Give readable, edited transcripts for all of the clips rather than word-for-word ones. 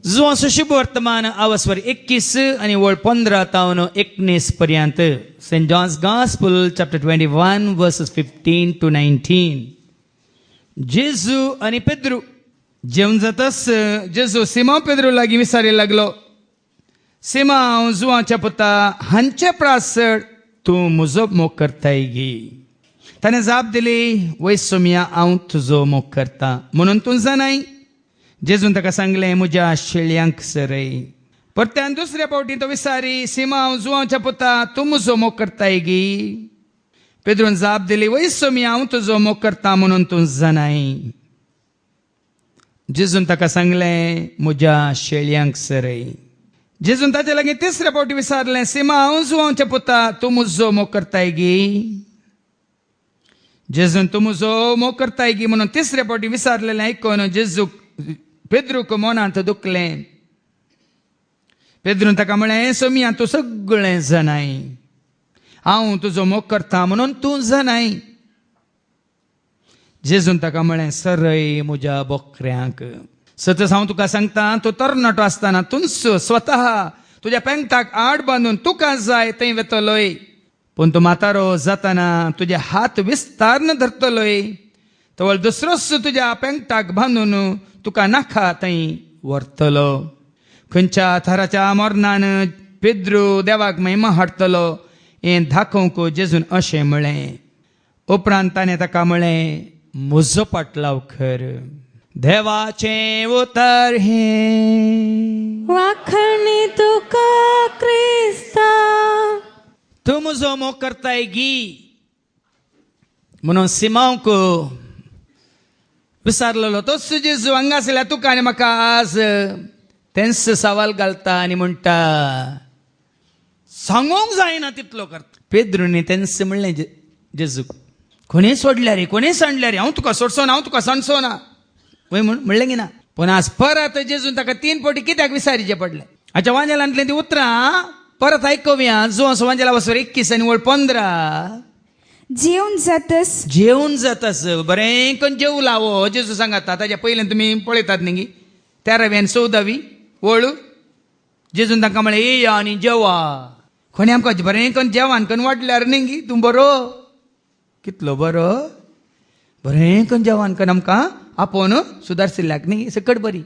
जो शुभ वर्तमान आवस्वर 21 आणि वळ 15 तावन 19 पर्यंत. Saint John's gospel chapter 21 verses 15 to 19. जेजू आणि पेद्रू जेवण जाताच जेजू सिमोन पेद्रू लागी विचारे लागलो, सिमोन जुवाच्या पुता हांचे प्रासड तू मुजो मोग करताय गी. ताणे जाप दिली, वय सोमिया हांव तुजो मोग करता म्हणून तू जाणाय. जेजून ताका सांगले, म्हज्या शेळयांक सरय. परत्यान दुसऱ्या फावटी तो विचारी, सिमोन जुवाच्या पुता तू म्हजो मोग करताय गी. पेद्रून जाप दिली, वय सोमिया हांव तुजो मोग करता म्हणून तू जाणाय. जेजून ताका सांगले, म्हज्या शेळयांक सरय. जेजून ताचे लागीं तिसऱ्या फावटी विचारले, सिमोन जुवाच्या पुता तू म्हजो मोग करताय गी. जेजून तू म्हजो मोग करताय गी म्हणून तिसऱ्या फावटी विचारलेलें आयकून जेजू पेद्रूक मनांत दुखलें. पेद्रून ताका म्हळें, सोमिया तूं सगळें जाणाय, हांव तुजो मोग करता म्हणून तूं जाणाय. जेजून ताका म्हळें, सरय म्हज्या बोकऱ्यांक. सतत हांव तुका सांगता, तूं तरणाटो आसतना तूंच स्वता तुज्या पेंगटाक आड बांदून तुका जाय थंय वेतलोय. पूण तूं म्हातारो जातना तुजे हात विस्तारन धरतलोय, तवळ दुसरोच तुज्या पेंगटाक बांदून तुका नाका थंय व्हरतलो. खंयच्या थराच्या मरणान पेद्रू देवाक महिमा हाडटलो हें दाखोवंक जेजून अशें म्हळें. उपरांत ताणें ताका म्हळें, म्हजो पाटलाव कर. देवाचें उतर हें वाखणी तुका क्रिस्ता. तूं म्हजो मोग करताय गी म्हणून सिमोनक विचारलेलो. तोच जेजू हांगासरल्या तुका आनी म्हाका आज तेंच सवाल घालता आनी म्हणटा, सांगूंक जायना तितलो करता. पेद्रूनी तेंच म्हणलें जेजूक, कोणें सोडल्या रे, कोणें सांडल्या रे, हांव तुका सोडचो ना, हांव तुका सांडचो ना. वय म्हणलें की ना. पूण आज परत जेजून ताका 3 फावटी कित्याक विचारीचें पडलें. हाच्या वांजेलांतलीं ती उतरां परत आयकुया. जो वांजेला वचोर 21 आणि वळ 15. जेवून जातास बरें करून जेवू लावो. जेजू सांगाता ताच्या पयलें तुमी पळयतात न्ही 13वी आनी 14वी वळू. जेजून तांकां म्हळें, येया आनी जेवा. कोणी आमकां बरें करून जेवण करून वाडल्यार न्ही तूं बरो. कितलो बरो, बरें करून जेवण करून आमकां आपोवन सुदारशिल्ल्याक न्ही सकट बरी.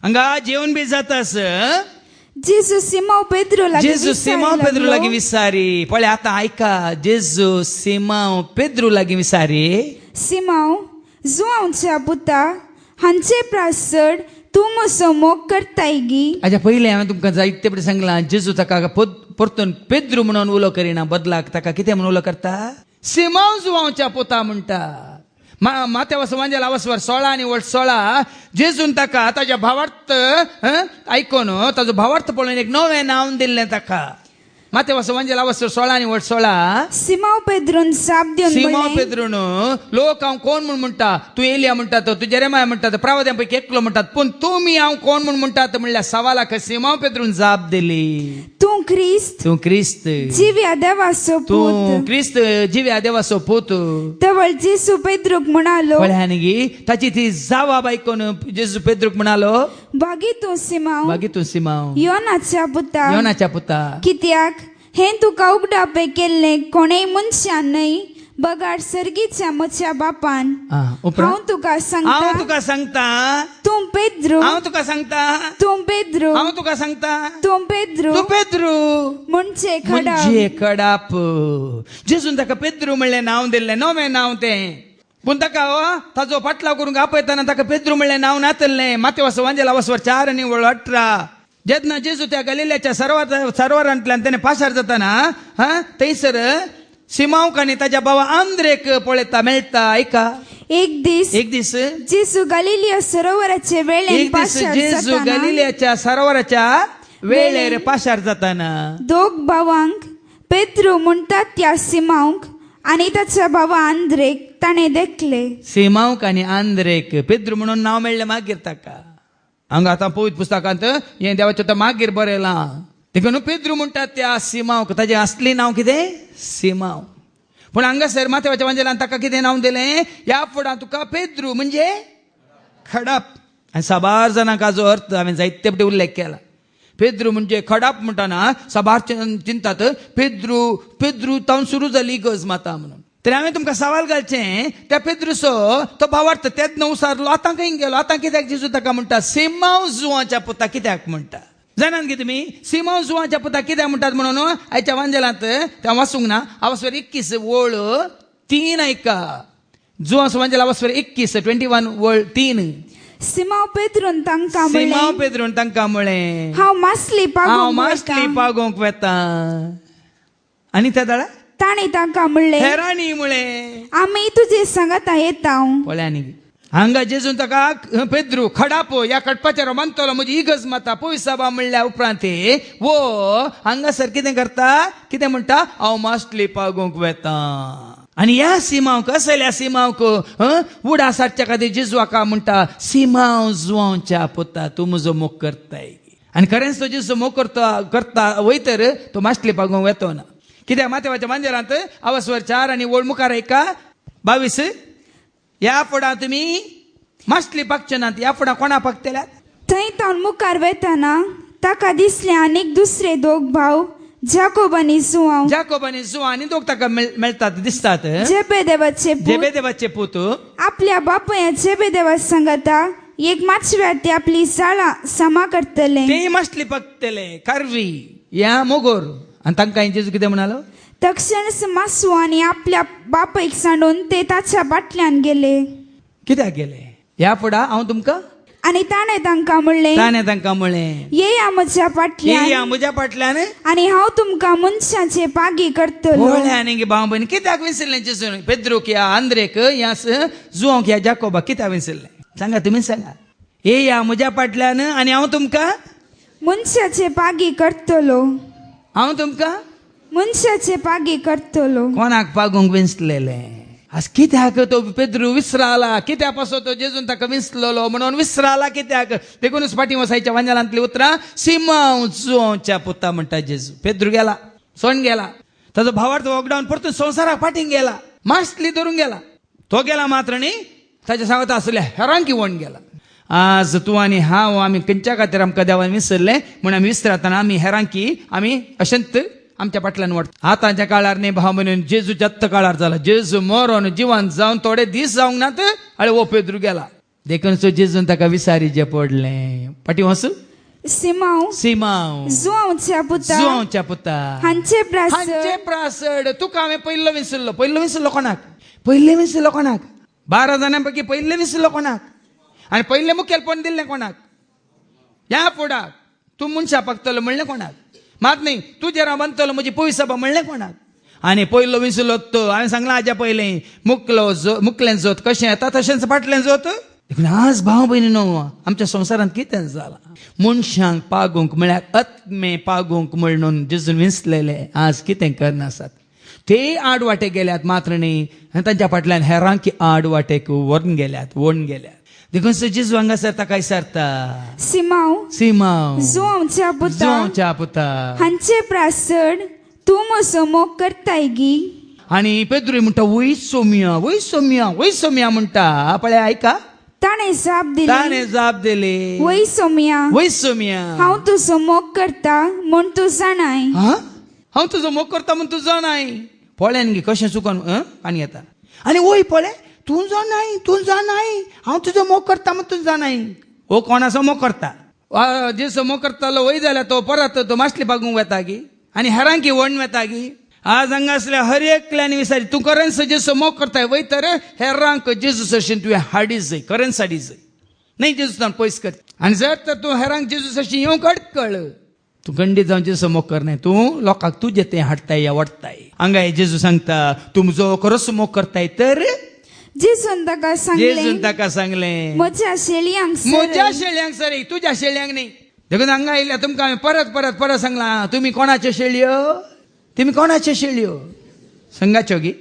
हांगा जेवण बी जातास जेजू सिमोन पेद्रू लागीं विचारी. पळय आतां आयका, जेजू सिमोन पेद्रू लागीं विचारी, सिमोन जुवाच्या पुता हांचे प्रासड तूं म्हजो मोग करताय गी. हाच्या पयलें हांवें तुमकां जायते बरें सांगलां, जेजू ताका परतून पेद्रू म्हणून उलो करिना, बदलाक ताका कितें म्हणून उलो करता, सिमोन जुवाच्या पुता म्हणटा. माथ्यावाचो वांजेला वचवर 16 आणि वळ 16. जेजून ताका ताच्या भावार्थ आयकोन ताजो भावार्थ पळोवन एक नवें नांव दिल्लें ताका. माथ्यावाचो वांजेला वचवर 16 आणि वळ 16. सिमोन पेद्रून जाप दिवन सिमोन पेद्रून, लोक हांव कोण म्हूण म्हणटा, तूं एलिया म्हणटात, तूं जेरेमाया म्हणटात, प्रवाद्यां पैकी एकलो म्हणटात, पूण तुमी हांव कोण म्हूण म्हणटात म्हणल्या सवालाक सिमोन पेद्रून जाप दिली, तूं क्रिस्त जिव्या देवाचो पूत. तूं क्रिस्त जिव्या देवाचो पूत. तवळ जेजू पेद्रूक म्हणालो, पळय न्ही ताची ती जावाब आयकून जेजू पेद्रूक म्हणालो, बागी तूं सिमोन योनाच्या पुता. कित्याक हें तुका उगडापे केल्लें कोणेय मनशान न्हय, बगाड सर्गीच्या म्हज्या बापान. हांव तुका सांगता तूं पेद्रू. हांव तुका सांगता तूं पेद्रू म्हणजे खडाप. जेजून ताका पेद्रू म्हणलें नांव दिल्लें, नवें नांव तें. पूण ताका ताजो फाटलाव करूंक आपयताना ताका पेद्रू म्हणलें नांव नातल्लें. माथ्यावाचो वांजेला वचवर 4 आणि वळ 18. जेन्ना जेजू त्या गलिल्याच्या सरोवरांतल्यान ताणें पाशार जाताना थंयसर सिमोनक आनी ताच्या भावा आंद्रेक पळयता मेळटा. आयका, एक दीस जेजू गलिलिया सरोवराच्या वेळेर पाशार जाताना दोग भावांक पेद्रू म्हणटात त्या सिमोनक आनी ताच्या भावा आंद्रेक ताणें देखले. सिमोनक आनी आंद्रेक पेद्रू म्हणून नांव मेळ्ळें मागीर ताका. हांगा आतां पवित्र पुस्तकांत हें देवाचें मागीर बरयलां. देखून पेद्रू म्हणटात त्या सिमोनक, ताचें असली नांव कितें, सिमोन. पूण हांगासर माथ्यावाच्या वांजेलान ताका कितें नांव दिलें, ह्या फुडां तुका पेद्रू म्हणजे खडाप. आणि साबार जाणांक हाजो अर्थ हांवें जायते फावटी उल्लेख केला. पेद्रू म्हणजे खडाप म्हणटाना साबार चिंतात पेद्रू तावन सुरू जाली गज माता म्हणून. तरी हांवें तुमकां सवाल घालचें, त्या पेद्रूचो तो भावार्थ तेच न्हू सारलो, आतां खंय गेलो, आतां कित्याक जेजू ताका म्हणटा सिमांव जुवाच्या पुता कित्याक म्हणटा. जाणात की तुमी सिमांव जुवाच्या पुता कित्याक म्हणटात म्हणून आयच्या वांजेलांत त्या वाचूंक ना. आवस्वर 21 वळ 3 ऐका. जुवांस वांजेला आवस्वर 21 21 वळ 3. सिमांव पेद्रून तांकां म्हळें हांव मासली पागोवंक वेता. आनी त्या दाळा ताणें तांकां म्हणलें हेराणी म्हळें आमी तुजे सांगाता येता. पळय आनी हांगा जेजून ताका पेद्रू खडाप ह्या खडपाचेर मानतलो म्हजी इगज माता पयस साबा म्हणल्या उपरांत वो हांगासर कितें करता, कितें म्हणटा, हांव मासली पागोवंक वेता. आनी ह्या सिमांवक असल्या सिमांवक उडा सारच्या खातीर जेजू हाका म्हणटा सिमांव जुवांच्या पुता तूं म्हजो मोग करताय. आनी खरेंच तो जेजू मोग करता वयतर तो मासली पागोवंक येतो ना. कित्याक माथेवाच्या मांजरांत आवस्वर 4 आनी वळ मुखार ऐका 22. ह्या फुडां तुमी मासली पागचे नात, ह्या फुडां कोणा पागतल्यात. थंय तावन मुखार वेताना ताका दिसले आनीक दुसरे 2 भाव जाकोब आनी जुवांव आनी दोग ताका मेळटात दिसतात. जेबेदेवाचे पूत आपल्या बापूय जेबेदेवा सांगता एक माचव्यार ते आपली जाळां सामा करतले. ते मासली पागतले कारवी ह्या मोगोर. आनी तांकां जेजू कितें म्हणालो, तक्षणच मासू आनी आपल्या बापयक सांडून ते ताच्या बाटल्यान गेले. कित्याक गेले, ह्या फुडां हांव तुमकां. आनी ताणें तांकां म्हणलें येया म्हज्या फाटल्यान आनी हांव तुमकां मनशाचे पागी करतलो. आनी भाव भयण कित्याक विसरलें जेजू पेद्रूक या आंद्रेक या जुवांक या जाकोबाक कित्याक विसरलें सांगा, तुमी सांगा. येया म्हज्या फाटल्यान आनी हांव तुमकां मनशाचे पागी करतलो. हांव तुमकां मनशाचे पागी करतलो. कोणाक पागोवंक विसरलेलें. आज कित्याक तो पेद्रू विसराला, कित्याक पासो तो जेजून ताका विसरलो म्हणून विसराला कित्याक. देखूनच फाटीं वसायच्या वांजेलांतली उतरां सिमांव जुवांच्या पुता म्हणटा जेजू. पेद्रू गेला, सोण गेला, ताजो भावार्थ वॉकडावन परतून संवसाराक फाटीं गेला, मासली धरून गेला. तो गेला मात्र न्ही, ताच्या सांगता आसल्या हेरांकी वण गेला. आज तूं आनी हांव आमी खंयच्या खातीर आमकां देवान विसरले म्हूण आमी विसरतना आमी हेरांकी आमी अशंत आमच्या फाटल्यान वडटा. आतांच्या काळार न्ही भाव म्हणून जेजू जत्त काळार जाला. जेजू मरोन जिवान जावन थोडे दीस जावंक नात आळे वो पेद्रू गेला. देखून जेजून ताका विसारीचें पडलें. फाटीं वचूं सिमांव जुवांच्या पुता हांचे प्रासड तुका हांवें पयलो विसरलो कोणाक, पयलें विसरलो कोणाक, 12 जाणां पैकी पयलें विसरलो कोणाक, आनी पयलें मुखेलपण दिल्लें कोणाक. ह्या फुडाक तूं मनशा पागतलो म्हणलें कोणाक, मात न्ही तुजेर हांव बांदतलो म्हजी पयस सभा म्हणलें कोणाक. आनी पयलो विसरलो तो हांवें सांगलां हाज्या पयलें मुखलें जोत कशें येता तशेंच फाटलें जोत. देखून आज भाव भयणीनो आमच्या संवसारांत कितें जालां, मनशांक पागोवंक म्हळ्यार आत्मे पागोवंक म्हणून जेजून विसरलेले आज कितें करनासात. ते आडवाटे गेल्यात मात्र न्ही, तांच्या फाटल्यान हेरांकी आडवाटेक वोन गेल्यात. देखून जेजू हांगासर ताका विचारता सिमांव जुवांच्या पुता हांचे प्रासड तूं म्हजो मोग करताय गी. आनी पेद्रू म्हणटा वय सोम्या म्हणटा. पळय आयका, ताणें जाप दिली वय सोम्या हांव तुजो मोग करता म्हूण तूं जाणाय. हांव तुजो मोग करता म्हूण तूं जाणाय. पळयान गे कशें चुकोन आनी येता. आनी वय पळय तूं जाणाय हांव तुजो मोग करता म्हूण तूं जाणाय. हो कोणाचो मोग करता, जेजो मोग करतालो वय जाल्यार तो परत तो मासली पागूंक वेता गी आनी हेरांकी वण वेता गी. आज हांगा असल्या हर एकल्यान विचारी तूं खरेंच जेजू मोग करताय वय तर हेरांक जेजू सरशीन तुवें हाडी जाय, खरेंच हाडी जाय, न्ही जेजून पयस कर. आनी जर तर तूं हेरांक जेजू सरशीन येवंक अडकळ, तूं खंडीत जावन जेजू मोग करनाय, तूं लोकांक तुजें तें हाडताय या वडताय. हांगा जेजू सांगता तूं म्हजो खरोच मोग करताय तर जेजून ताका सांगलें म्हज्या शेळयांक सर तुज्या शेळयांक न्ही. देखून हांगा आयल्या तुमकां हांवें परत सांगलां तुमी कोणाच्यो शेळयो, संघाच्यो गी,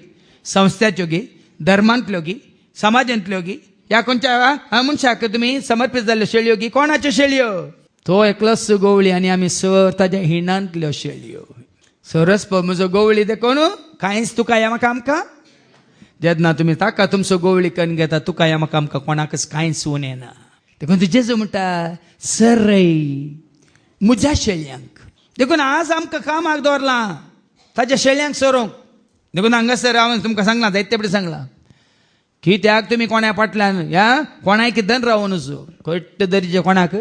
संस्थाच्यो गी, धर्मांतल्यो गी, समाजांतल्यो गी, ह्या खंयच्या मनशाक तुमी समर्पीत जाल्ल्यो शेळयो गी, कोणाच्यो शेळयो. तो एकलोच गवळी आनी आमी सर ताज्या हिणांतल्यो शेळयो. सरस पळय म्हजो गवळी देखून कांयच तुका ह्या म्हाका आमकां जेन्ना तुमी ताका तुमचो गवळी करून घेता तुका ह्या म्हाका आमकां कोणाकच कांयच उणें ना. देखून जेजू म्हणटा सरय म्हज्या शेळ्यांक. देखून आज आमकां कामाक दवरलां ताज्या शेळ्यांक सोरोंक. देखून हांगासर हांवें तुमकां सांगलां जायते फावटी सांगलां कित्याक तुमी कोण्या फाटल्यान ह्या कोणाय कितें रावो नजो कट्ट दरीचे कोणाक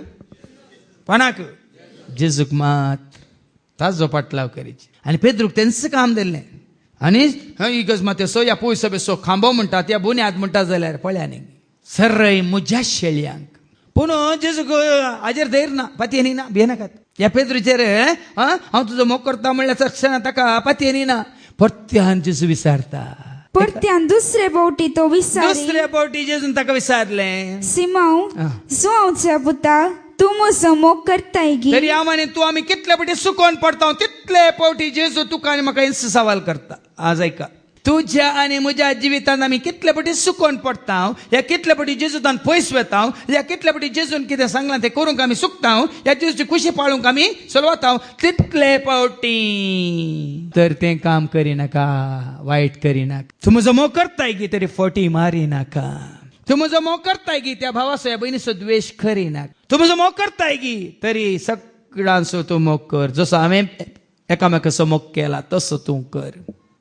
कोणाक जेजूक मात ताजो पाटलाव करीची. आनी पेद्रूक तेंच काम दिल्लें. आनी इगज मातसो या पयसो बेसो खांबो म्हणटा त्या बुन्याद म्हणटा जाल्यार पळयांनी सरय म्हज्या शेळ्यांक. पूण जेजूक हाजेर धैर्य ना, पातयेनी ना, भियेनाकात. ह्या पेद्रूचेर हांव तुजो मोग करता म्हणल्यार तक्षणां ताका पातयेनी ना. परत्यान जेजू विचारता. परत्यान दुसरे फावटी तो विचारी. दुसरे फावटी जेजून ताका विचारलें सिमांव जो हांवच्या पुता तूं म्हजो मोग करताय गी. तरी हांव आनी तूं आमी कितले फावटी सुकोवन पडता तितले फावटी जेजू तुका आनी म्हाका इंच सवाल करता. आज ऐका, तुज्या आनी म्हज्या जिवितांत आमी कितले फावटी सुकोवन पडटा, ह्या कितले फावटी जेजूतान पयस वेता, ह्या कितले फावटी जेजून कितें सांगलां तें करूंक आमी सुकता, ह्या जेजूची खुशी पाळूंक आमी चलवता तितले फावटी तर तें काम करिनाका, वायट करिनाका. तूं म्हजो मोग करताय गी तरी फटी मारिनाका. तूं म्हजो मोग करताय गी त्या भावाचो ह्या भयणीचो द्वेश करिनाका. तूं म्हजो मोग करताय गी तरी सगळ्यांचो तूं मोग कर. जसो हांवें एकामेकाचो मोग केला तसो तूं कर.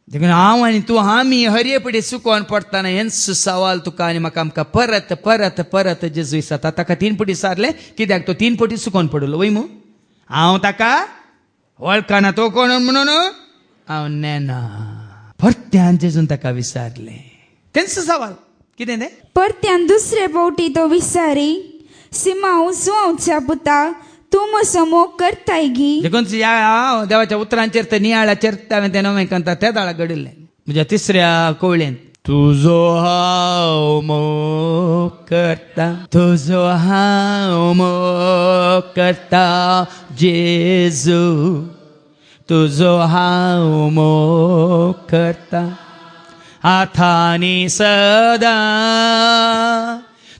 देखून हांव आनी तूं आमी हरये सुकोवन पडटाना हेंच सवाल तुका आनी म्हाका आमकां परत परत परत जेजू विचारता. ताका 3 फावटी विचारलें कित्याक तो 3 फावटी सुकोवन पडलो. वय मू हांव ताका वळखना तो कोण म्हणून हांव नेना. परत्यान जेजून ताका विचारलें तेंच सवाल कितें तें. परत्यान दुसरे फावटी तो विचारी सिमांव जो हांवच्या पुता तूं म्हजो मोग करताय गी. देखून ह्या देवाच्या उतरांचेर तर नियाळाचेर हांवें तें नवें कंता त्या दाळा घडिल्लें म्हज्या तिसऱ्या कवळेंत. तुजो हांव मोग करता, तुजो हांव मोग करता जेजू, तुजो हांव मोग करता. हातांनी सदां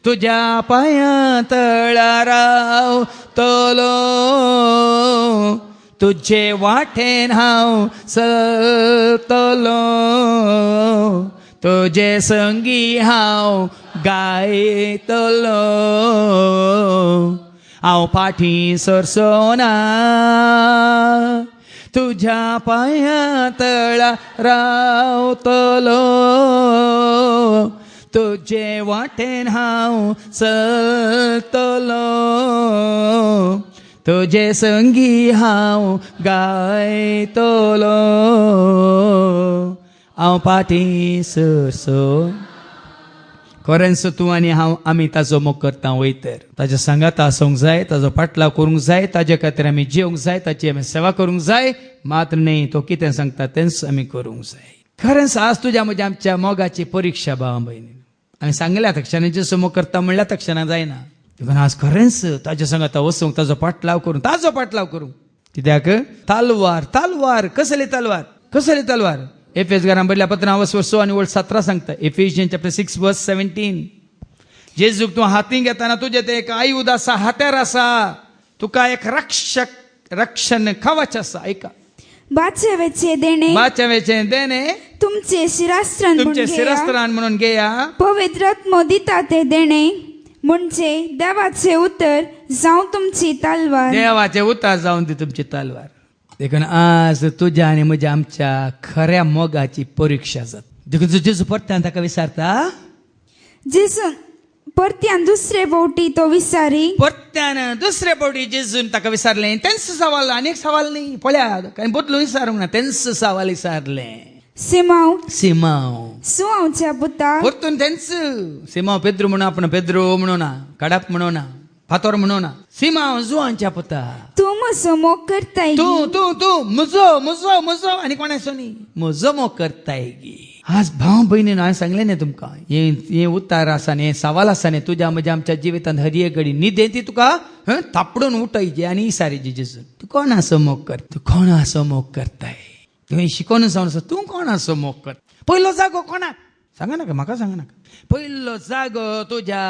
तुज्या पांयां तळार रावतलो, तुजे वाटेन हांव चलतलो, तुजे संगी हांव गायतलो. हांव फाटीं सरसोना, तुज्या पांयां तळार रावतलो, तुजे वाटेन हांव चलतलो, तुजे संगी हांव गायतलो. हांव फाटीं सरसो. खरेंच तूं आनी हांव आमी ताजो मोग करता वयतर. ताज्या सांगात आसूंक जाय, ताजो पाटलाव करूंक जाय, ताजे खातीर आमी जिवंक जाय, ताची आमी सेवा करूंक जाय. मात्र न्ही तो कितें सांगता तेंच आमी करूंक जाय. खरेंच आज तुज्या म्हज्या आमच्या मोगाची परीक्षा भाव भयणी. आमी सांगल्या तक्षणां जेजू मोग करता म्हणल्यार तक्षणां जायना. देखून आज खरेंच ताज्या सांगात वचूंक, ताजो पाटलाव करूंक, ताजो पाटलाव करूंक. कित्याक तालवार तालवार कसली तालवार कसली तालवार. एफेसकारां बरयल्या पत्रां 6 आनी 17 सांगता. एफिशियन्स चॅप्टर 6:17 जेजूक तूं हातीं घेताना तुजें तें एक आयुध आसा, हात्यार आसा, तुका एक रक्षण कवच आसा. ऐका, बाचेवेचे देणे तुमचे शिरास्त्रान म्हणून घेया. पवित्र आत्मो दिता ते देणे म्हणजे देवाचे उतर जावं तुमची तलवार. देवाचे उतर जावन ती तुमची तलवार. देखून आज तुज्या आनी म्हज्या आमच्या खऱ्या मोगाची परीक्षा जाता. देखून जेजू परत्यान ताका विचारता. जेजून परत्यान दुसरे फावटी तो विचारी. परत्यान दुसरे फावटी जेजून ताका विचारलें तेंच सवाल, आनीक सवाल न्ही. पळया कांय बदलून विचारूंक ना, तेंच सवाल विचारलें. सिमांव जो हांवच्या पुता. परतून तेंच सिमांव. पेद्रू म्हणून आपण पेद्रू म्हणूं ना, कडप म्हणूं ना, फातोर म्हणूं ना. सिमांव जो हांवच्या पुता तूं म्हजो मोग करताय. तूं म्हजो आनी कोणाचो न्ही, म्हजो मोग करताय गी. आज भाव भयणीन हांवें सांगलें न्ही तुमकां, हे उतार आसा न्ही, हे सवाल आसा न्ही तुज्या म्हज्या आमच्या जिवितांत हर एक घडी न्हिदेंत ती तुका थापडून उठयची आनी इसारीची जेजून तूं कोणाचो मोग कर, तूं कोणाचो मोग करताय. तुवें शिकोवन जावन तूं कोणाचो मोग कर. पयलो जागो कोणाक सांगा नाका म्हाका सांगा नाका. पयलो जागो तुज्या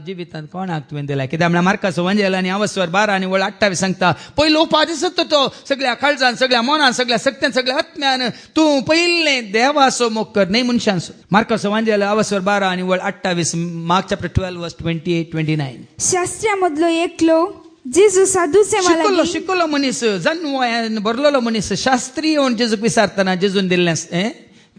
जिवितांत कोणाक तुवें दिला? कित्याक म्हळ्यार मार्काचो वंजेल आनी अवस्वर 12 आनी वळ 28 सांगता पयलो उपादेश तो सगळ्या काळजान, सगळ्या मनान, सगळ्या सक्त्यान, सगळ्या आत्म्यान तूं पयलें देवाचो मोग कर, न्ही मनशांचो. मार्काचो वंजेल अवस्वर 12 आनी वळ 28, मार्क चॅप्टर 12 वर्स 28-29. शास्त्र्या मदलो एकलो जेजू सादुसेवाला शिकलो मनीस, जन्म बरलोलो मनीस शास्त्री येवन जेजूक विचारतना जेजून दिल्लें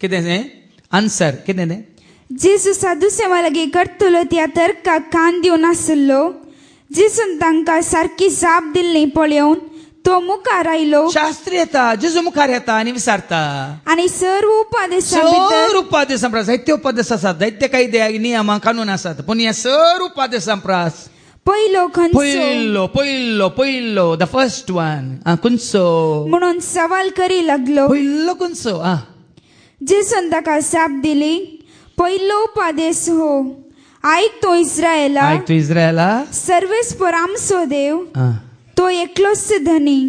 कितें आन्सर कितें तें? जेजू सादुसेवा लागीं करतलो त्या तर्काक कान दिवन आसलो. जेजून तांकां सारकी जाप दिल्ली पळोवन तो मुखार आयलो. शास्त्री येता, जेजू मुखार येता आनी विचारता. आनी सर्व उपदेशा भितर जायते उपदेश आसात, जायते कायदे नियम कानून आसात, पूण हे सर्व उपदेशां प्रास पयलो खंयचो पयलो पयलो पयलो द फर्स्ट वन खंयचो म्हणून सवाल करी लागलो. पयलो खंयचो? जेजून ताका जाप दिली, पयलो उपदेश हो, आयक तो इस्रायेला, सर्वेस्पर आमचो देव तो एकलोच धनी.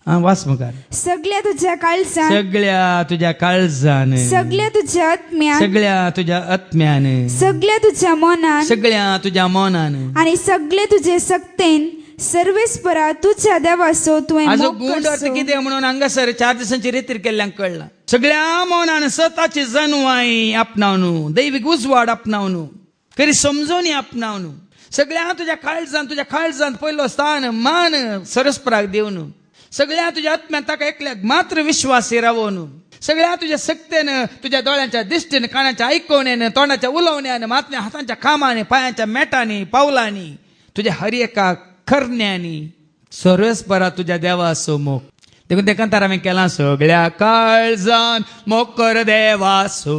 वास मुखार. सगळ्या तुज्या काळजान, सगळ्या तुज्या काळजान, सगळ्या तुज्या आत्म्यान, सगळ्या तुज्या आत्म्यान, सगळ्या तुज्या मनान, सगळ्या तुज्या मनान आनी सगळे तुजे सक्तेन सर्वेस्परा तुज्या देवाचो तुवें मोग गूढ अर्थ कितें म्हणून हांगासर 4 दिसांची रितीर केल्ल्यांक कळला. सगळ्या मनान स्वताची जणवाई आपणावन, दैवीक उजवाड आपणावन, खरी समजोनी आपणावन, सगळ्या तुज्या काळजांत पयलो स्थान मान सरस्पराक देवन, सगळ्या तुज्या आत्म्यान ताका एकल्याक मात्र विश्वास रावून, सगळ्या तुज्या सक्तेन, तुज्या दोळ्यांच्या दिश्टीन, कानाच्या आयकोवण्यान, तोंडाच्या उलोवण्यान, मातल्या हातांच्या कामांनी, पांयाच्या मेटांनी, पावलांनी, तुज्या हर एका खरण्यांनी सर्वेस्परा तुज्या देवाचो मोग. देखून ते कंतार हांवें केलां, सगळ्या काळजान मोग कर देवाचो,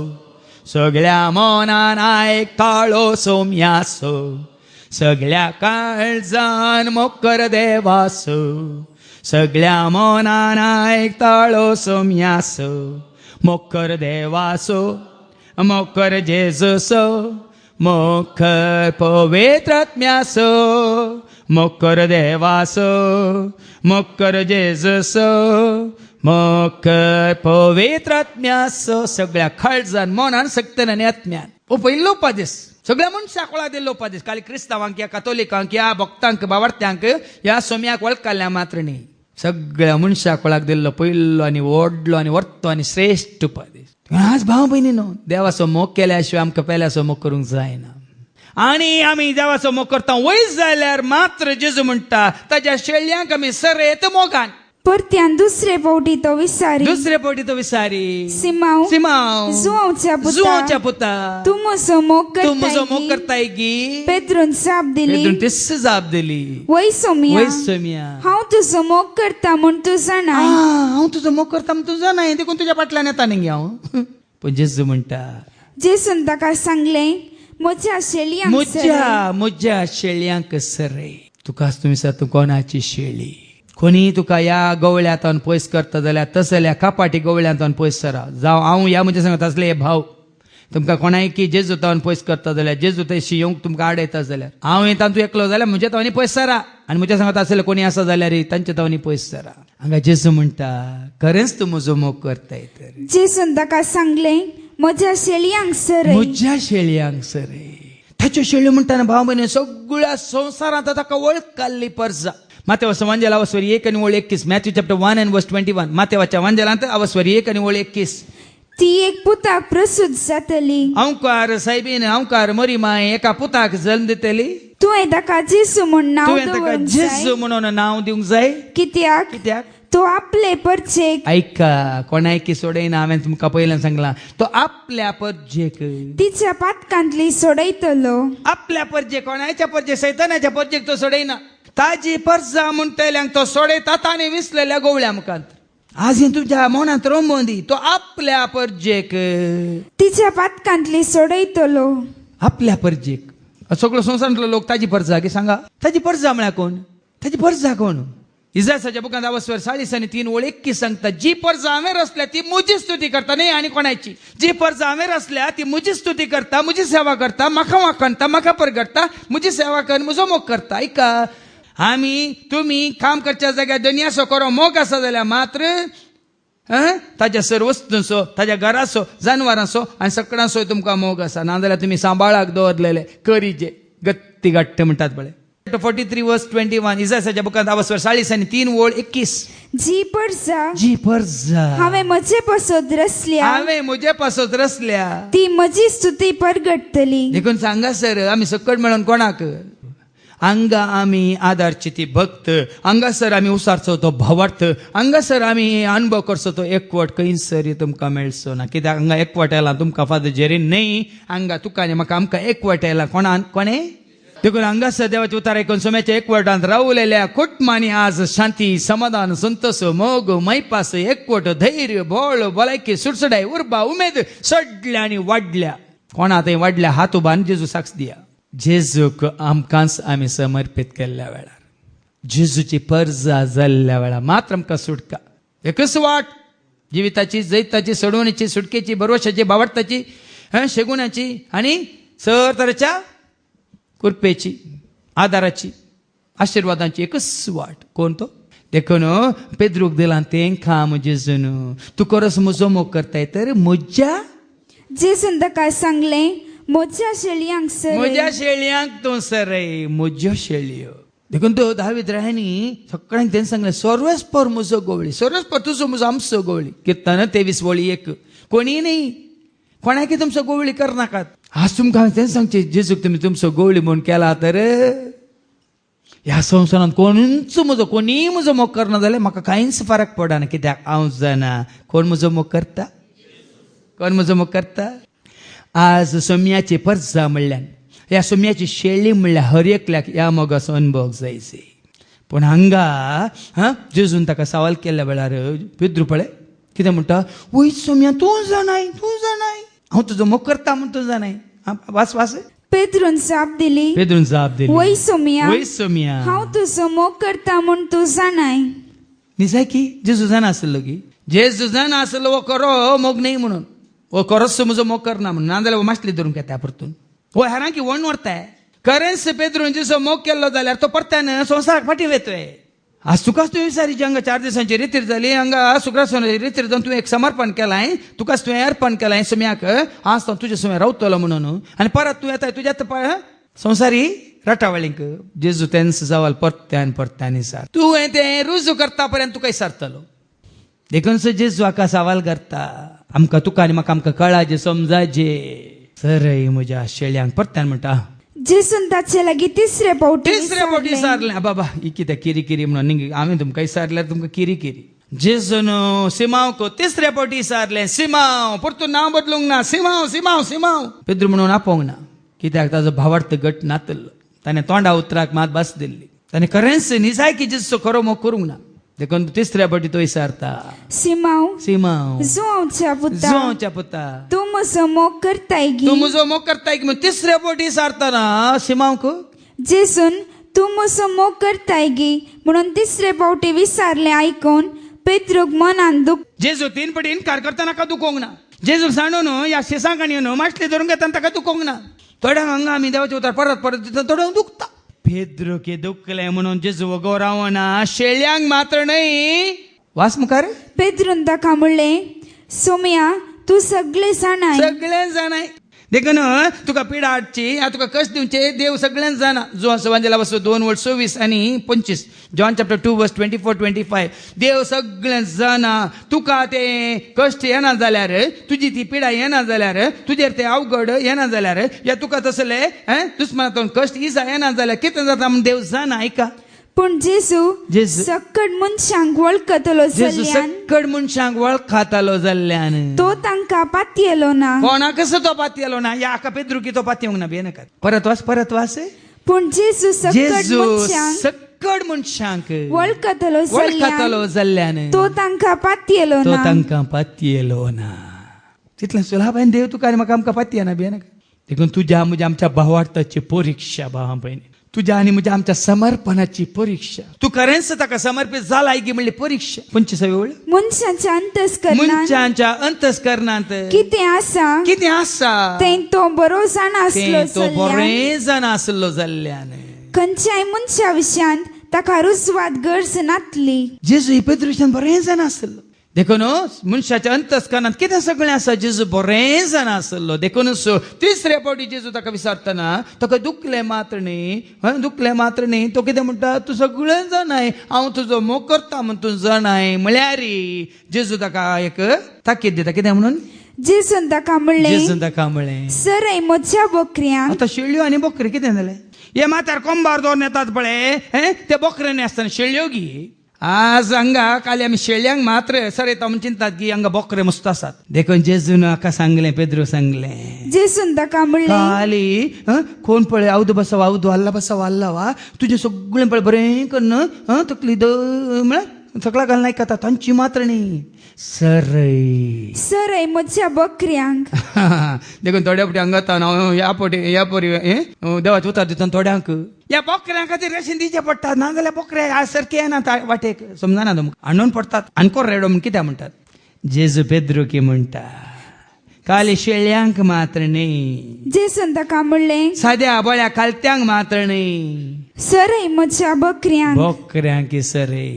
सगळ्या मनान आयकताळो सोम्याचो, सगळ्या काळजान मोग कर देवाचो, सगळ्या मनान आयकताळो सोम्याचो, मोग कर देवाचो, मोग कर जेजूचो, मोग कर पवित्र आत्म्याचो, मोग कर देवाचो, मोग कर जेजूचो, मोग कर पवित्र आत्म्याचो, सगळ्या काळजान, मनान, सक्तीन आनी आत्म्यान. हो पयलो उपदेश, सगळ्या मनशाक कोळा दिल्लो उपदेश. खाली क्रिस्तावांक या कातोलिकांक या भक्तांक बावार्थ्यांक या सोम्याक वळखल्या मात्र न्ही, सगळ्या मनशाक कोळाक दिल्लो पयलो आनी व्हडलो आनी वर्तो आनी श्रेष्ठ उपदेश. आज भाव भयणीनो, देवाचो मोग केल्या शिवाय आमकां पेल्याचो मोग करूंक जायना. आनी आमी देवाचो मोग करता वयस जाल्यार मात्र जेजू म्हणटा ताज्या शेळ्यांक आमी सरेत मोगान. परत्यान दुसरे फावटी तो विसारी, सिमाव जुआवच्या पुता, तूं म्हजो मोग करताय गी? पेद्रून जाप दिली, वय सोम्या, हांव तुजो मोग करता म्हूण तूं जाणा. हांव तुजो मोग करता म्हूण तूं जाणाय, देखून तुज्या फाटल्यान येता न्ही हांव. पूण जेजू म्हणटा, जेजून ताका सांगलें, म्हज्या शेळ्यांक सरे. तुकाच तुमी तूं कोणाची शेळी? कोणी तुका या गवळ्यांतून पयस करता जाल्यार तसल्या कापाटी गवळ्यांतून पयस सरा. जावं हांव या म्हज्या सांगता असले हे भाव तुमकां कोणाय की जेजू तावन पयस करता जाल्यार, जेजू तशी येवंक तुमकां आडयता जाल्यार, हांव येता तूं एकलो जाल्यार म्हज्या तावनी पयस सरा, आनी म्हज्या सांगता असले कोणी आसा जाल्यार तांच्या तावनी पयस सरा. हांगा जेजू म्हणटा, खरेंच तूं म्हजो मोग करताय तर? जेजून ताका सांगलें, म्हज्या शेळ्यांक सरे. ताच्यो शेळयो म्हणटाना भाव भयणी सगळ्या संवसारांत ताका वळख काडली परजा. मातेवाचो वंजेल अवस्वर 1 आनी वळ 21, मॅथ्यू चॅप्टर 1 and verse 21. मातेवाच्या वंजेलांत अवस्वर 1 आनी वळ 21. ती एक पुताक प्रसूत जातली. अंकार सायबीन, अंकार मरी माय एका पुताक जल्म दितली. तुवें ताका जेजू म्हणून नांव दिवंक जाय. कित्याक? तो आपले परचेक, ऐका कोणायकी सोडयना. हांवें तुमकां पयलें सांगलां, तो आपल्या परजेक तिच्या पातकांतली सोडयतलो. आपल्या परजेक, कोणाच्या परजेक? सैतानाच्या परजेक तो सोडयना. ताजी परजा म्हणटल्यांक तो सोडयता ताणें विसलेल्या गवळ्या मुखांत. आज तुमच्या मनांत रमोवन दी, तो आपल्या परजेक तिच्या पातकांतली सोडयतलो. आपल्या परजेक सगळो संवसारांतलो लोक ताजी परजा की सांगा. ताजी परजा म्हळ्यार कोण? ताजी परजा कोण? इसायाच्या बुकांत अवस्वर 40 आनी 3 वळ 21 सांगता, जी परजा हांवें रचल्या ती म्हजी स्तुती करता, न्ही आनी कोणाची. जी परजा हांवें रचल्या ती म्हजी स्तुती करता, म्हजी सेवा करता, म्हाका वाखणटा, म्हाका परगडटा, म्हजी सेवा कर, म्हजो मोग करता. ऐका, तुमी काम करच्या जाग्यार दुनियाचो खरो मोग आसा जाल्यार मात्र ताज्या सर वस्तूंचो, ताज्या घराचो, जनावरांचो आनी सकडांचो तुमकां मोग आसा. नाजाल्यार तुमी सांबाळाक दवरलेले करीचे गत्ती घट्ट म्हणटात पळय. 43 वर्स 21 इसायाच्या बुकांत 40:3-21. जी परजा जी परजा हांवें म्हजे पासत रचल्या, हांवें म्हजे पासत रचल्या, ती म्हजी स्तुती परगटतली. देखून सांगा सर, आमी सकड मेळोन कोणाक? हांगा आमी आदारची ती भक्त, हांगासर आमी उसारचो तो भावार्थ, हांगासर आमी अनुभव करचो तो एकवट खंयसर तुमकां मेळचो ना. कित्याक हांगा एकवट येला तुमकां फादर जेरीन न्ही, हांगा तुका आनी म्हाका आमकां एकवट येला कोणे? देखून हांगासर देवाचे उतार आयकून सोम्याच्या एकवटांत रावलेल्या कुटुंबांनी आज शांती, समाधान, संतोष, मोग, मैपास, एकवट, धैर्य, बोळ, भलायकी, सुडसुडाय, उर्बा, उमेद सडल्या आनी वाडल्या. कोणा थंय वाडल्या हात उबारून जेजू साक्ष दिया. जेजूक आमकांच आमी समर्पीत केल्ल्या वेळार, जेजूची परजा जाल्ल्या वेळार मात्र आमकां सुटका. एकच वाट जिविताची, जैताची, सडवणीची, सुटकेची, भरवशाची, भावार्थाची, शेगुणाची आनी सर तरेच्या कृपेची, आदाराची, आशिर्वादांची एकच वाट. कोण तो? देखून पेद्रूक दिला तेंकां जेजून तूं खरोच म्हजो मोग करताय तर म्हज्या. जेजून ताका सांगलें, म्हज्या शेळयांक सर, म्हज्या शेळयांक तूं सरय, म्हज्यो शेळयो. देखून तो दावीद रायांनी सगळ्यांक तें सांगलें, सर्वेस्पर म्हजो गोवळी, सर्वेस्पर तुजो म्हजो आमचो गोवळी. किर्तन 23:1. कोणी न्ही, कोणाकी तुमचो गोवळी करनाकात. आज तुमकां तें सांगचें, जेजूक तुमी तुमचो गोवळी म्हूण केला तर ह्या संवसारांत कोणी म्हजो मोग करना जाल्यार म्हाका कांयच फरक पडना. कित्याक हांव जाणा कोण म्हजो मोग करता, कोण म्हजो मोग करता. आज सोम्याची परजा म्हणल्यार, ह्या सोम्याची शेळी म्हणल्यार हर एकल्याक ह्या मोगाचो अनुभव जायचे. पूण हांगा जेजून ताका सवाल केल्ल्या वेळार पेद्रू पळय कितें म्हणटा, वय सोम्या तूं जाणाय, हांव तुजो मोग करता म्हूण तूं जाणाय. वास पेद्रून जाप दिली, वय सोम्या, हांव तुजो मोग करता म्हूण तूं जाणाय. निजाय की जेजू जाणा आसलो की, जेजू जाणा आसलो वो खरो मोग न्ही म्हणून, वो खरोच म्हजो मोग करना म्हणून. नाजाल्यार मासली धरून घेता परतून, वो हेरां की वण व्हरताय. खरेंच पेद्रून जेजो मोग केल्लो जाल्यार तो परत्यान संवसाराक फाटी वयतोय. आज तुकाच तुवें विचारीची, हांगा 4 दिसांची रितीर जाली, हांगा शुक्रासनाची रितीर जावन तुवें एक समर्पण केलाय, तुकाच तुवें अर्पण केलाय सोम्याक, आज तो तुजे सोम्या रावतलो म्हणून. आनी परत तूं येताय तुज्या संवसारी रटावळींक. जेजू तेंच जावाल परत्यान इसार. तुवें तें रुजू करता पर्यंत तुका इसारतलो. देखून जेजू हाका सवाल करता, आमकां तुका आनी म्हाका आमकां कळाजे, समजाजे. सरय म्हज्या शेळयांक परत्यान म्हणटा. जेजून ताचे लागीं तिसरे फावटी विचारलें, बाबा ही कितें किरी म्हणून हांवें तुमकां विचारल्यार तुमकां किरी. जेजून सिमांवक तिसरे फावटी विचारलें, सिमांव, परतून नांव बदलूंक ना, सिमांव. पेद्रू म्हणून आपोवंक ना, कित्याक ताजो भावार्थ घट नातलो. ताणें तोंडा उतराक मात भास दिल्ली. ताणें खरेंच निजाय की जेजूचो खरो मोग करूंक ना. देखून तिसऱ्या फावटी तो विचारता, सिमांव, जोंच्या पुता, तूं म्हजो मोग करताय की म्हणून तिसऱ्या फावटी विचारतना सिमांवक जेजून तूं म्हजो मोग करताय गी म्हणून तिसरे फावटी विचारलें आयकून पेद्रूक मनान दुख. जेजू 3 फावटी इन्कार करता नाका दुखोवंक ना. जेजू सांडून ह्या शेसांक आनी माशली धरून घेता ताका दुखोवंक ना. थोड्यांक हांगा आमी देवाचे उतार परत दिता, थोड्यांक दुखता. पेद्रू की दुखलें म्हणून जेजू वगो रावना, शेळयांक मात्र न्हय. वास मुखार. पेद्रून ताका म्हणलें, सोम्या तूं सगळें जाणाय. देखून तुका पिडा हाडची, तुका कश्ट दिवचे, देव सगळ्यांक जाणा. जो सुवांजेला वस्तू 2:26 आनी 25. जॉन चॅप्टर 2 वर्स 24-25. देव सगळ्यांक जाणा. तुका ते कश्ट येना जाल्यार, तुजी ती पिडा येना जाल्यार, तुजेर ते अवघड येना जाल्यार, या तुका तसले दुस्मानातून कश्ट इजा येना जाल्यार कितें जाता म्हणून देव जाणा. ऐका. पूण जेजू सक्कड मनशांक वळखतालो जाल्ल्यान तो तांकां पातयेलो ना. कोणाक तो पातयेलो ना. या हाका पेद्रू की तो पातयेवंक ना. बेनाका परत वास. पूण जेजू सक्कड मनशांक वळखतालो जाल्ल्यान तो तांकां पातयेलो ना. तितलें सुलभान देव तुका आनी म्हाका आमकां पातयना. बेनाका. देखून तुज्या म्हज्या आमच्या भावार्थाची परीक्षा भावां पयलीं, तुझ्या आणि म्हज्या आमच्या समर्पणाची परीक्षा. तू खरेंच ताका समर्पित जाला की म्हणली परीक्षा. 25 वेळ मनशांच्या अंतस्करणांत कितें आसा तें तो बरो जाण आसलो जाल्ल्यान खंयच्याय मनशा विशयांत ताका रुजवात गरज नातली. जेजू ही पेद्रूच्यान बरें जाण आसलो. देखून मनशाच्या अंतस्करणात कितें सगळें आसा. जेजू बरें जाण आसलो. देखूनच तिसरे फावटी जेजू ताका विचारतना ताका दुखलें मात्र न्ही तो कितें म्हणटा, तूं सगळें जाणाय, हांव तुजो मोग करता म्हण तूं जाणाय म्हळ्यार जेजू ताका एक ताकीद दिता. कितें म्हणून जेजून ताका म्हणलें सरय म्हज्या बकऱ्यांक. आतां शेळयो आनी बकरी कितें जालें, हे माथ्यार कोंबार दवरून येतात पळय, ते बकऱ्यांनी आसतना शेळयो गी. आज हांगा काली आमी शेळयांक मात्र सरयता म्हण चिंतात की हांगा बकरे मस्त आसात. देखून जेजून हाका सांगलें, पेद्रू सांगलें, जेजून ताका म्हणलें काली कोण पळय आवद बसवा वाल्ला बसवा वाल्ला वा तुजें सगळें पळय बरें करून तकली म्हळ्यार सगळा घालून आयकता, तांची मात्र न्ही, सरय म्हज्या बकऱ्यांक. देखून थोड्या फावटी हांगा हांव ह्या पोरी देवाचें उतर दिता थोड्यांक ह्या बकऱ्यां खातीर रेशन दिवचें पडटा, नाजाल्यार बकऱ्या सारके येना वाटेक, समजना तुमकां हाडून पडटात आनी कोण रेडो म्हण कित्याक म्हणटात. जेजू पेद्रू की म्हणटा काली शेळ्यांक मात्र न्ही, जेजून ताका म्हणलें साद्या बळ्या कालत्यांक मात्र न्ही, सरय म्हज्या बकऱ्यांक सरय.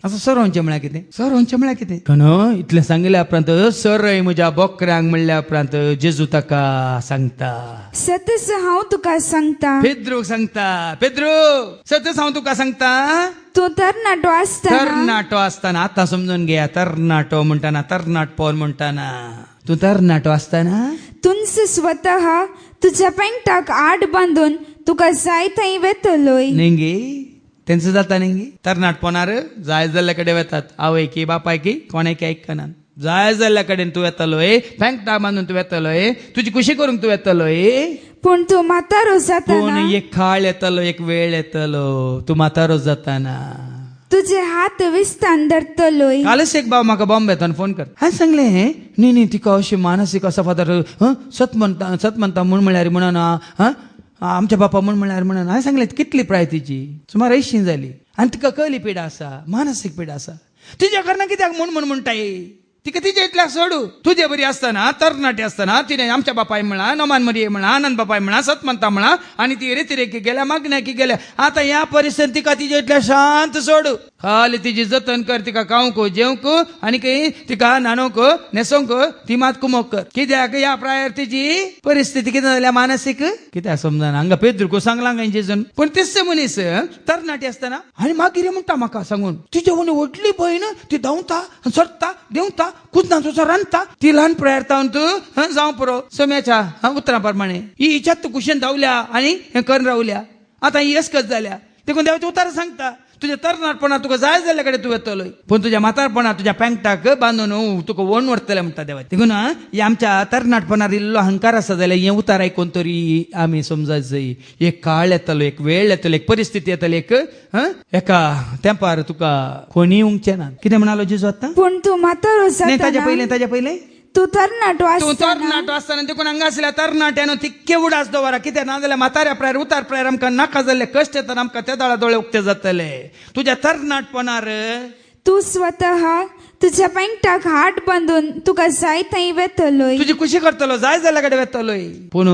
असं सरोवचें म्हळ्यार कितें कनो इतलें सांगल्या उपरांत सरय म्हज्या बकऱ्यांक म्हणल्या उपरांत जेजू ताका सांगता, सतस हांव तुका सांगता, पेद्रूक सांगता, पेद्रू सतस हांव तुका सांगता, तूं तरणाटो आसतना आतां समजून घे, तरणाटो म्हणटाना तरणाटपण म्हणटाना तूं तरणाटो आसतना तुंच स्वतः तुज्या पेंटाक आड बांदून तुका जाय थंय वेतलोय. नेंगी तेंच जाता नेंगी तरणाटपणार जाय जाल्ल्या कडेन वेतात, आवय की बापाय की कोणाक आयकना, जाय जाल्ल्या कडेन तूं येतलोय, पेंटा बांदून तूं येतलोय, तुजी खुशी करूंक तूं येतलोय. पूण तूं म्हातारो जातना एक काळ येतलो, एक वेळ येतलो, तूं म्हातारो जाताना तुझे हात विस्तान धरतलोय. कालच एक भाव म्हाका बॉम्बेतल्यान फोन कर, हांवें सांगलें न्ही तिका अशी मानसीक असो फादर सत म्हणटा म्हूण म्हळ्यार म्हणून आमच्या बापा म्हळ्यार म्हणून हांवें सांगलें कितली प्राय तिची, सुमार 80 जाली आनी तिका कली पिडा आसा, मानसीक पिडा आसा. तिच्या कारणान कित्याक म्हूण म्हणटाय, तिका तिच्या इतल्याक सोडू. तुजे बरी आसतना तरणाटी आसतना तिने आमच्या बापाय म्हणा, नोमान मरिये म्हणा, आनंद बापाय म्हणा, सतमंता म्हणा आनी ती रेती गेल्या मागण्याकी गेल्या. आता ह्या परिस्थितीत तिका तिच्या इतल्या शांत सोडू, खाली तिची जतन कर, तिका खावंक जेवंक आनी तिका न्हाणोवंक न्हेसोवंक ती मात कुमोक कर. कित्याक ह्या प्रायर तिची परिस्थिती कितें जाल्या मानसीक कित्याक समजना. हांगा पेद्रूक सांगलां काय जेजून. पण तेच मनीस तरणाटी आसतना आनी मागीर म्हणटा म्हाका सांगून तिचे व्हडली बहीण ती धांवता सरता देंवता कुदना तुझा रांदता, ती ल्हान प्रायर तावन तूं जावं पुरो सोम्याच्या उतरां प्रमाणे ही हिच्यात कुशेन धांवल्या आनी हें करून रावल्या, आतां ही यसकत जाल्या. देखून देवाचें उतार सांगता तुज्या तरणाटपणांत तुका जाय जाल्ल्या कडेन तूं येतलोय, पूण तुज्या म्हातारपणांत तुज्या पेंगटाक बांदून तुका वण व्हरतले म्हणटा देवा. देखून हे आमच्या तरणाटपणांत इल्लो अहंकार आसा जाल्यार हें उतार आयकून तरी आमी समजत जाय. एक काळ येतलो, एक वेळ येतलो, एक परिस्थिती येतली, एका तेंपार तुका कोणी उंगचें ना. कितें म्हणालो जेजू आतां, पूण तूं म्हातारो ताच्या पयलें तूं तरणाटो आसतना देखून हांगा आसल्या तरणाट्यान तितके उडास दवरा. कित्याक नाजाल्यार म्हाताऱ्या प्रायर उतार प्रायर आमकां नाका जाल्ले कश्ट येतात, आमकां त्या दाळा दोळे उक्ते जातले. तुज्या तरणाटपणार तूं स्वतः तुज्या पेंटाक हात बांदून तुका जाय थंय वेतलोय, तुजी खुशी करतलो, जाय जाल्ल्या कडेन वेतलोय. पूण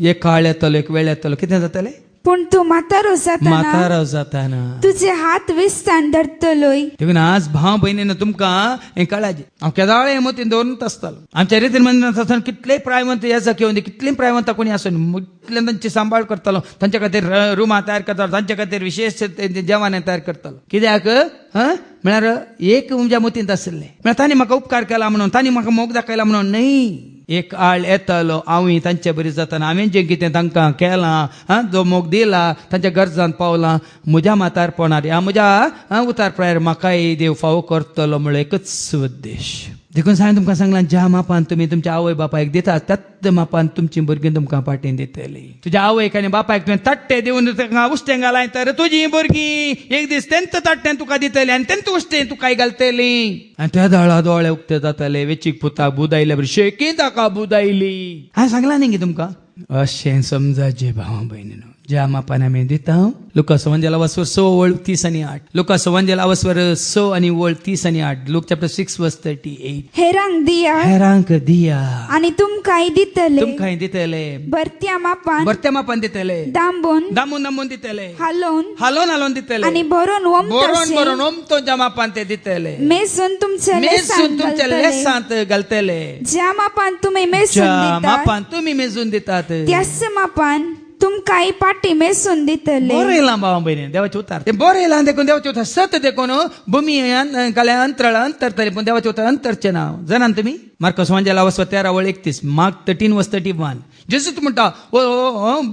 एक काळ येतलो, एक वेळ येतलो, कितें जातलें, पूण तूं म्हातारो जाताना तुजे हात विस्तान धरतलोय. देखून आज भाव भयणीनं तुमकां हें कळाजें. हांव केदाळे मतीन दवरूनच आसतालो. आमच्या रितीन मंदिरांत आसतना कितलेय प्रायवंत येजा घेवन कितलेय प्रायवंत कोणी आसून इतल्यान तांची सांबाळ करतालो, तांच्या खातीर रुमां तयार करतालो, तांच्या खातीर विशेष जेवण तयार करतालो. कित्याक म्हळ्यार एक म्हज्या मतींत आसलें, म्हळ्यार तांणी म्हाका उपकार केला म्हणून, तांणी म्हाका मोग दाखयला म्हणून न्हय. एक आळ येतलो, हांवूय तांचे बरी जाताना हांवें जें कितें तांकां केलां, जो मोग दिला तांच्या गरजांत पावलां, म्हज्या मातारपणार ह्या म्हज्या उतार प्रायर म्हाकाय देव फावो करतलो म्हणून एकच उद्देश. देखून हांवें तुमकां सांगलां ज्या मापान तुमी तुमच्या आवय बापायक दितात त्याच मापान तुमची भुरगीं तुमकां पाटेन दितलीं. तुज्या आवयक आनी बापायक तुवें तट्टे दिवन तांकां उश्टें घालाय तर तुजीं भुरगीं एक दीस तेंच तट्टें तुका दितलीं आनी तेंच उश्टें तुकाय घालतलीं. आनी त्या दाळा दोळे उक्ते जातले, वेचीक पुताक बुदायले बरी शेकी ताका बुदायली. हांवें सांगलां न्ही तुमकां, अशें समजाचें भावा भयणीनो. ज्या मापान आमी दिता लुका सवंजेला वसवर 6 वळ 30 आणि 8 लुका सवंजेला वसवर 6 आणि वळ 30 आणि 8 लुक चॅप्टर 6 वर्स 38 हेरांक दिया आणि तुमकांय दितले भरत्या मापान दितले दामून दितले हालोन दितले आणि भरून ओमतो ज्या मापान ते दितले मेसून तुमच्या लेसांत घालतले ज्या मापान तुम्ही मेजून दितात त्याच मापान तुमकांय पाटी मेसून दितले बोरेला बाबा बहिणी देवाचे उतार ते बोरेला देखून देवाचे उतार सत देखून भूमी काल्या अंतरतले पण देवाचे उतार अंतरचे नाव जाणान तुम्ही मार्कस वांजेला वसव 13 वळ 31 मार्क 13 वर्स 31 जेसूच म्हणटा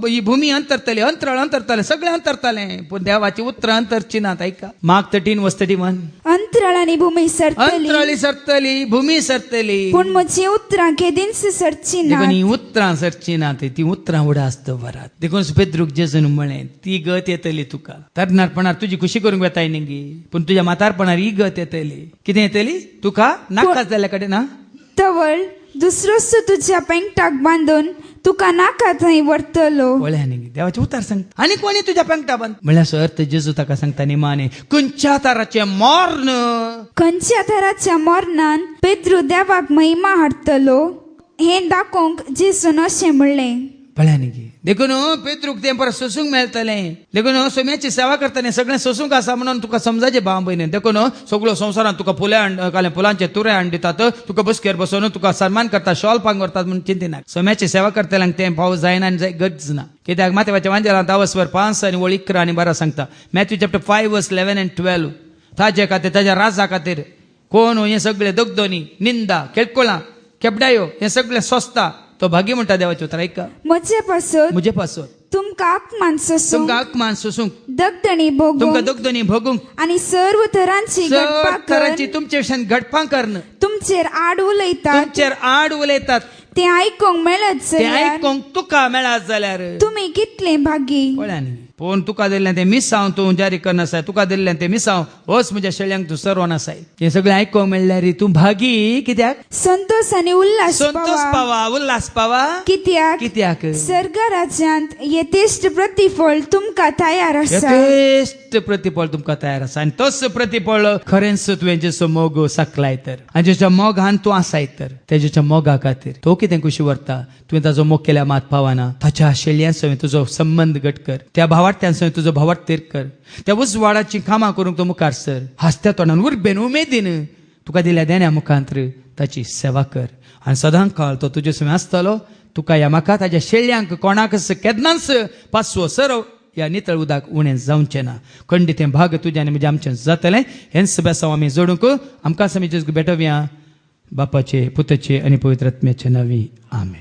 ही भूमी अंतरतले सगळे अंतरतले पण देवाची उतर अंतरची नात ऐका मार्क 13 वर्स 31 अंतराळ आणि भूमी सरतली भूमी सरतली पण म्हजी उतरां केदींच सरची ना देखून ही उतरां सरची नात ती उतरां उडा असतं वरात देखून पेद्रूक जेजून म्हणे ती गत येतली तुका तरणारपणार तुझी खुशी करूंक येताय नेंगी पण तुझ्या म्हातारपणार ही गत येतली कितें येतली तुका नाकाच जाल्या कडेन ना तवळ दुसरोच तुझ्या पेंगटाक बांधून तुका नाका थंय व्हरतलो देवाचे उतार सांग आणि कोणी तुझ्या पेंगटा बांध म्हणल्यार अर्थ जेजू ताका सांगता निमाने खंयच्या तराच्या मोर्नान पेद्रू देवाक महिमा हाडटलो हे दाखोवंक जेजून अशें म्हणलें देखून पेद्रूक तें परत सोसूंक मेळटलें देखून सोम्याची सेवा करतना सगळें सोसूंक आसा म्हणून तुका समजाचे भाव भयणी देखून सगळो संवसारांत तुका फुलांचे तुरे हाडून दितात तुका बसकेर बसोवन तुका सन्मान करतात शॉल पांगरतात म्हणून चिंती ना सोम्याची सेवा करतल्यांक तें भाव जायना आनी गरज ना कित्याक माथेवाच्या वांजेलांत 10 वर 5 आणि वळ 11 आणि 12 सांगता मॅथ्यू चॅप्टर 5 वर्स 11 and 12 ताजे खातीर ताज्या राजा खातीर कोण हे सगळे दगदोनी निंदा केळकुळां केपडायो हे सगळे सोंसता तो भागी म्हणटा देवाचे उतर ऐका म्हजे पासून तुमकां आत्मान सोसूंक दगदणी भोगूंक आणि सर्व तरांची तुमचे घडपां करण तुमचेर आड उलयतात ते आयकोंक मेळत तुका मेळत जाल्यार तुम्ही कितले भागी पण तुका दिल्लें ते मिसांव तूं जारी करनासाय तुका दिल्लें ते मिसांव होच म्हज्या शेळ्यांक तूं सर्वन आसाय हे सगळें आयकोंक मेळल्यार तूं भागी कित्याक संतोष आणि उल्लास पावा कित्याक स्वर्ग राज्यांत यथेष्ट प्रतिफळ तुमकां तयार आसा आनी तोच प्रतिफळ खरेंच तुवें जेचो मोग साकलाय तर आनी जेच्या मोगान तूं आसाय तर तेच्या मोगा खातीर तो कितें खुशी व्हरता तुवें ताजो मोग केल्या मात पावना ताच्या शेळयांसोय तुजो संबंध घट कर त्या भावार्थ्यांसोय तुजो भावार्थेर कर त्या उजवाडाची कामां करूंक तो मुखार सर हास्त्या तोंडान उर्बेन उमेदीन तुका दिल्या देण्या मुखांतर ताची सेवा कर आनी सदां काळ तो तुजे सोय आसतलो तुका ह्या म्हाका ताज्या शेळयांक कोणाकच केदनाच पासवो सरव या नितळ उदक उणें जावचें ना खंडीत हें भाग तुज्यान म्हणजे आमचें जातलें हें सभ्यासांव आमी जोडूंक आमकां समी जेजू भेटोवया बापाचे पुताचे आनी पवित्र आत्म्याचे नांवी आमेन.